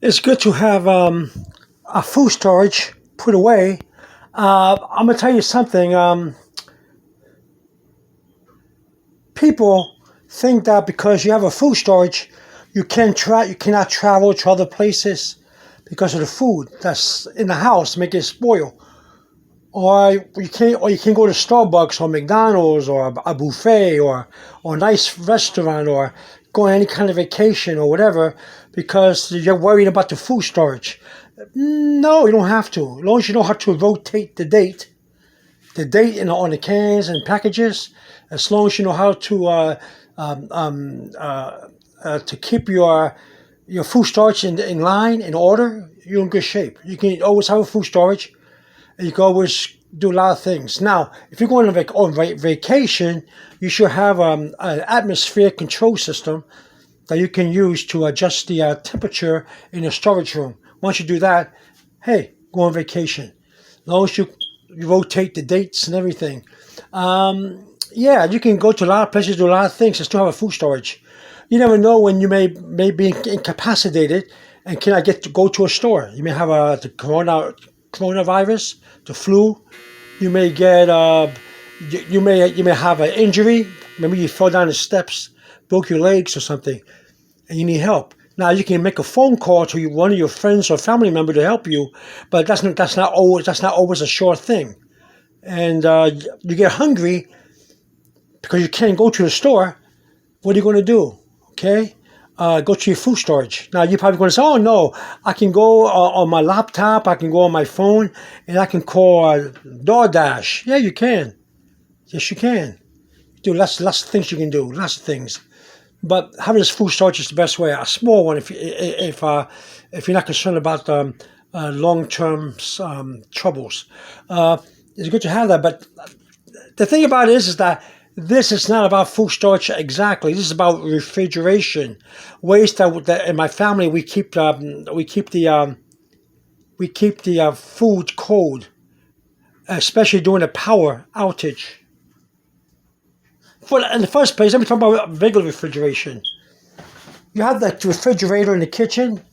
It's good to have a food storage put away. I'm gonna tell you something. People think that because you have a food storage, you cannot travel to other places because of the food that's in the house, make it spoil. Or you can't go to Starbucks or McDonald's or a buffet or a nice restaurant or go on any kind of vacation or whatever because you're worried about the food storage. No, you don't have to. As long as you know how to rotate the date on the cans and packages. As long as you know how um, um, to keep your food storage in line in order, you're in good shape. You can always have a food storage, and you can always do a lot of things. Now, if you're going on vacation, you should have an atmosphere control system that you can use to adjust the temperature in the storage room. Once you do that, hey, go on vacation. As long as you rotate the dates and everything. Yeah, you can go to a lot of places, do a lot of things, and still have a food storage. You never know when you may be incapacitated and cannot get to go to a store. You may have the coronavirus, the flu. You may get you may have an injury. Maybe you fell down the steps, broke your legs or something, and you need help. Now you can make a phone call to one of your friends or family member to help you, but that's not always a sure thing. And you get hungry because you can't go to the store. What are you going to do? Okay, go to your food storage. Now you're probably going to say, "Oh no, I can go on my laptop. I can go on my phone, and I can call DoorDash." Yeah, you can. Yes, you can. Do lots of things you can do. Lots of things. But having this food storage is the best way. A small one, if you're not concerned about long-term troubles, it's good to have that. But the thing about it is that this is not about food storage exactly. This is about refrigeration. Ways that in my family we keep the food cold, especially during a power outage. In the first place, let me talk about regular refrigeration. You have that refrigerator in the kitchen,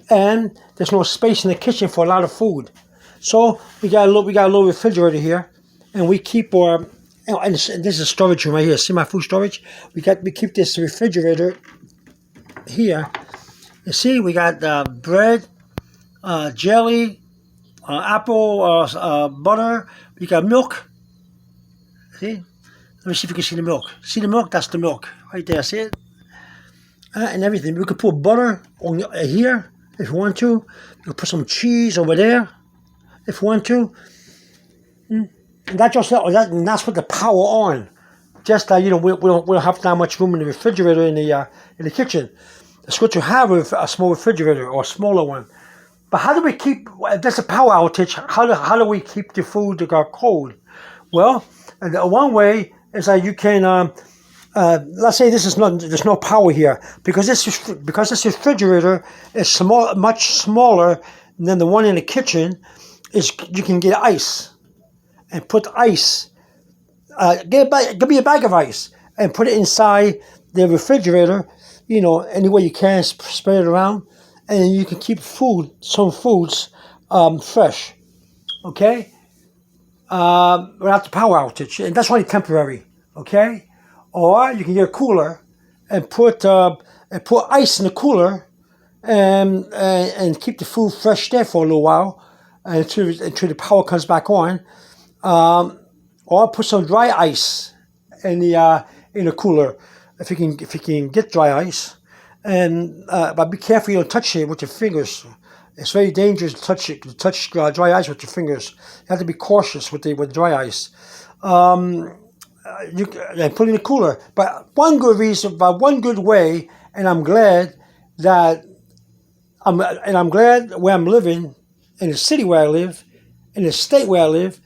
and there's no space in the kitchen for a lot of food. So we got a little refrigerator here, and we keep our and this is a storage room right here. See my food storage? We keep this refrigerator here. You see, we got bread, jelly, apple, butter. We got milk. See? Let me see if you can see the milk. See the milk? That's the milk right there. See it? And everything. We could put butter on here if you want to. You can put some cheese over there if you want to. And that's with the power on. Just that we don't have that much room in the refrigerator in the kitchen. It's good to have a small refrigerator or a smaller one. But how do we keep? If there's a power outage, how do we keep the food cold? Well, one way is that you can. Let's say there's no power here because this refrigerator is much smaller than the one in the kitchen. You can get ice and put ice. Give me a bag of ice and put it inside the refrigerator. Any way you can, spread it around, and you can keep some foods fresh. Okay, without the power outage, and that's only temporary. Okay, or you can get a cooler and put ice in the cooler and keep the food fresh there for a little while until the power comes back on. Or put some dry ice in the cooler if you can get dry ice. And but be careful you don't touch it with your fingers. It's very dangerous to touch dry ice with your fingers. You have to be cautious with dry ice. You put it in the cooler. But one good way, and I'm glad where I'm living, in the city where I live, in the state where I live,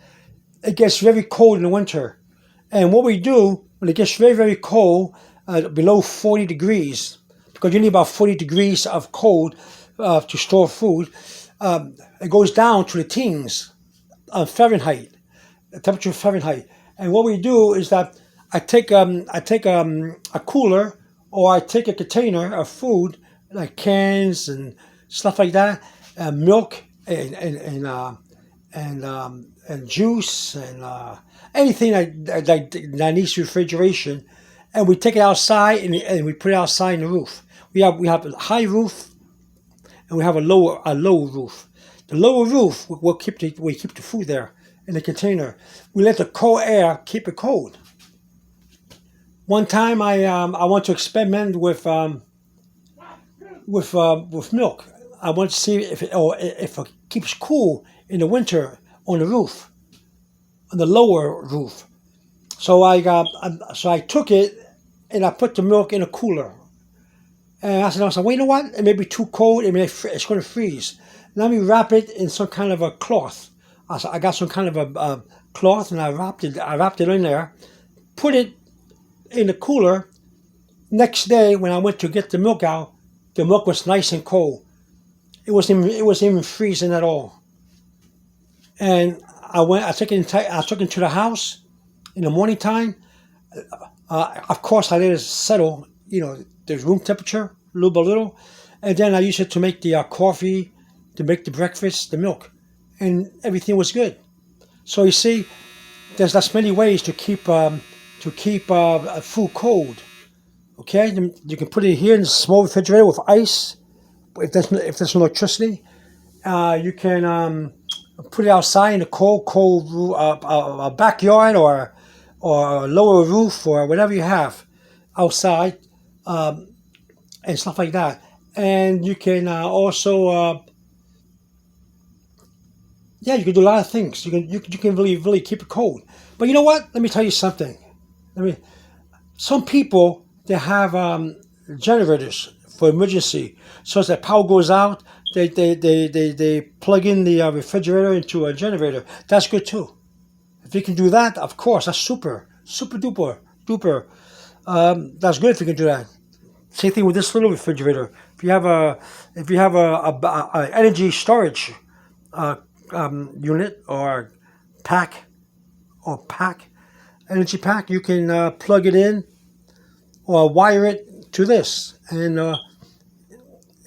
it gets very cold in the winter. And what we do when it gets very, very cold, below 40 degrees, because you need about 40 degrees of cold to store food, it goes down to the teens of Fahrenheit, the temperature of Fahrenheit. And what we do is that I take a cooler, or I take a container of food like cans and stuff like that, milk and juice and anything that needs refrigeration, and we take it outside and we put it outside in the roof. We have a high roof and we have a low roof. The lower roof we keep the food there in the container. We let the cold air keep it cold. One time I want to experiment with milk. I want to see if it keeps cool in the winter on the roof, on the lower roof. So I took it and I put the milk in a cooler. And I said, well, you know what? It may be too cold. It's going to freeze. Let me wrap it in some kind of a cloth. I got some kind of a cloth and I wrapped it in there, put it in the cooler. Next day when I went to get the milk out, the milk was nice and cold. It wasn't even freezing at all. And I took it to the house in the morning time. Of course, I let it settle. There's room temperature, little by little, and then I used it to make the coffee, to make the breakfast, the milk, and everything was good. So you see, there's many ways to keep food cold. Okay, you can put it here in a small refrigerator with ice. If there's no electricity, you can put it outside in a cold backyard or lower roof or whatever you have outside, and stuff like that. And you can also you can do a lot of things. You can really keep it cold. But you know what? Let me tell you something. Some people, they have generators for emergency. So as the power goes out, they plug in the refrigerator into a generator. That's good too. If you can do that, of course, that's super duper. That's good if you can do that. Same thing with this little refrigerator. If you have a energy storage unit or pack, energy pack, you can plug it in or wire it to this, and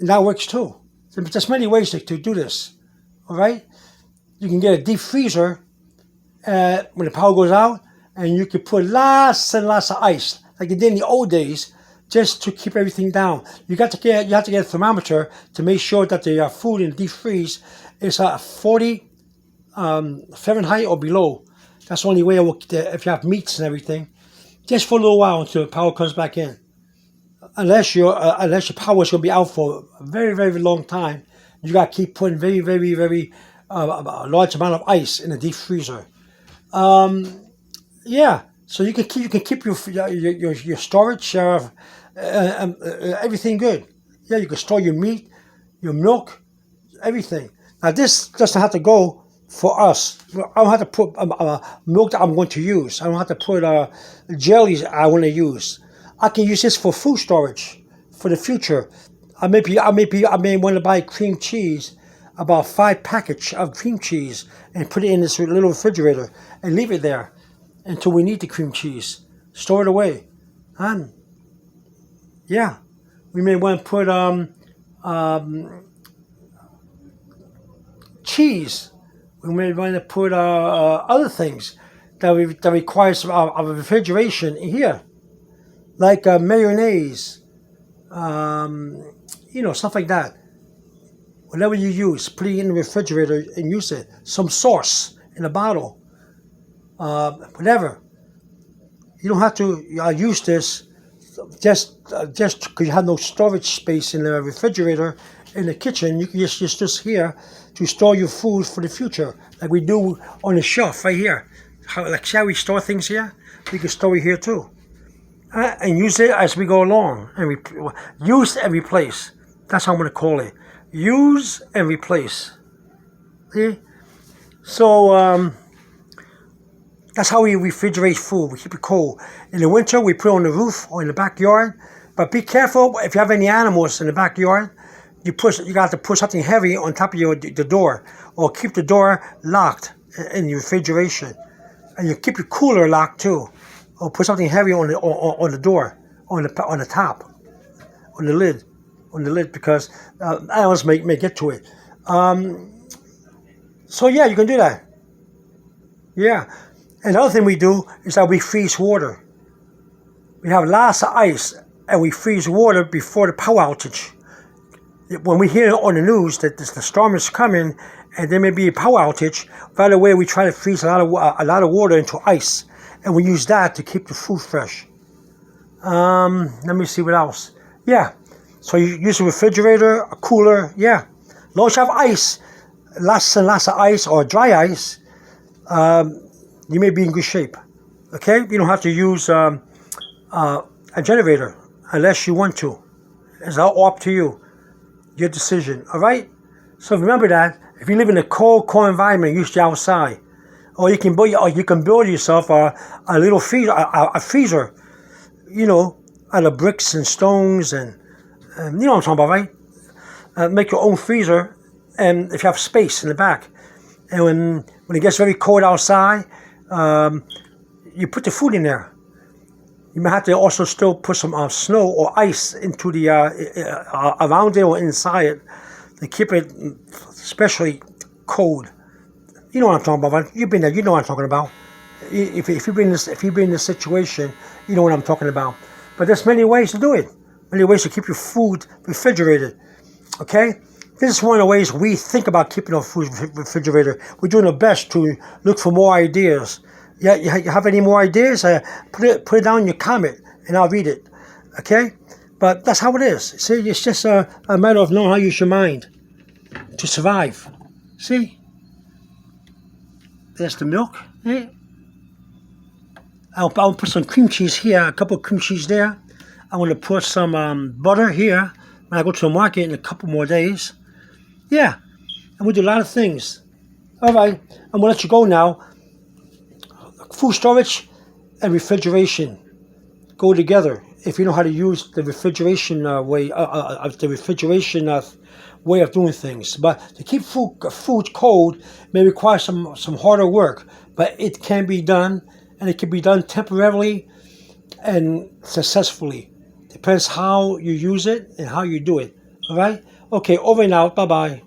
that works too. So there's many ways to do this. All right, you can get a deep freezer when the power goes out, and you can put lots and lots of ice, like you did in the old days, just to keep everything down. You have to get a thermometer to make sure that the food in deep freeze is 40 Fahrenheit or below. That's the only way if you have meats and everything, just for a little while until the power comes back in. Unless your power is going to be out for a very, very long time, you got to keep putting very, very, very large amount of ice in the deep freezer. So you can keep your storage, everything good. Yeah, you can store your meat, your milk, everything. Now this doesn't have to go for us. I don't have to put milk that I'm going to use. I don't have to put jellies I want to use. I can use this for food storage for the future. I may want to buy cream cheese, about 5 packets of cream cheese, and put it in this little refrigerator and leave it there until we need the cream cheese. Store it away. We may want to put cheese. We may want to put other things that requires of refrigeration here, like mayonnaise, stuff like that. Whatever you use, put it in the refrigerator and use it. Some sauce in a bottle, whatever. You don't have to use this just because you have no storage space in the refrigerator in the kitchen. You can just use this here to store your food for the future, like we do on the shelf right here. How we store things here, we can store it here too, and use it as we go along. And use and replace. That's how I'm going to call it. Use and replace. See? So that's how we refrigerate food. We keep it cold. In the winter, we put it on the roof or in the backyard. But be careful if you have any animals in the backyard. You got to put something heavy on top of the door, or keep the door locked in your refrigeration, and you keep your cooler locked too, or put something heavy on the door, on the top, on the lid. on the lid because animals may get to it. So yeah, you can do that. Yeah. Another thing we do is that we freeze water. We have lots of ice and we freeze water before the power outage. When we hear on the news that the storm is coming and there may be a power outage, right away we try to freeze a lot of water into ice, and we use that to keep the food fresh. Let me see what else. Yeah, so you use a refrigerator, a cooler. Yeah, as long as you have ice, lots and lots of ice or dry ice, you may be in good shape. Okay, you don't have to use a generator unless you want to. It's all up to you. Your decision, all right? So remember that if you live in a cold environment, usually outside, or you can build yourself a little freezer, a freezer, out of bricks and stones, and you know what I'm talking about, right? Make your own freezer, and if you have space in the back, and when it gets very cold outside, you put the food in there. You may have to also still put some snow or ice into the around it or inside it to keep it especially cold. You know what I'm talking about, right? You've been there. You know what I'm talking about. If you've been in this situation, you know what I'm talking about. But there's many ways to do it. Many ways to keep your food refrigerated. Okay, this is one of the ways we think about keeping our food refrigerated. We're doing our best to look for more ideas. Yeah, you have any more ideas? Put it down in your comment, and I'll read it. Okay? But that's how it is. See, it's just a matter of knowing how to use your mind to survive. See? There's the milk. Yeah. I'll put some cream cheese here, a couple of cream cheese there. I'm going to put some butter here when I go to the market in a couple more days. Yeah, and we do a lot of things. All right, I'm going to let you go now. Food storage and refrigeration go together if you know how to use the refrigeration way of doing things. But to keep food cold may require some harder work, but it can be done, and it can be done temporarily and successfully. Depends how you use it and how you do it. All right? Okay, over and out. Bye-bye.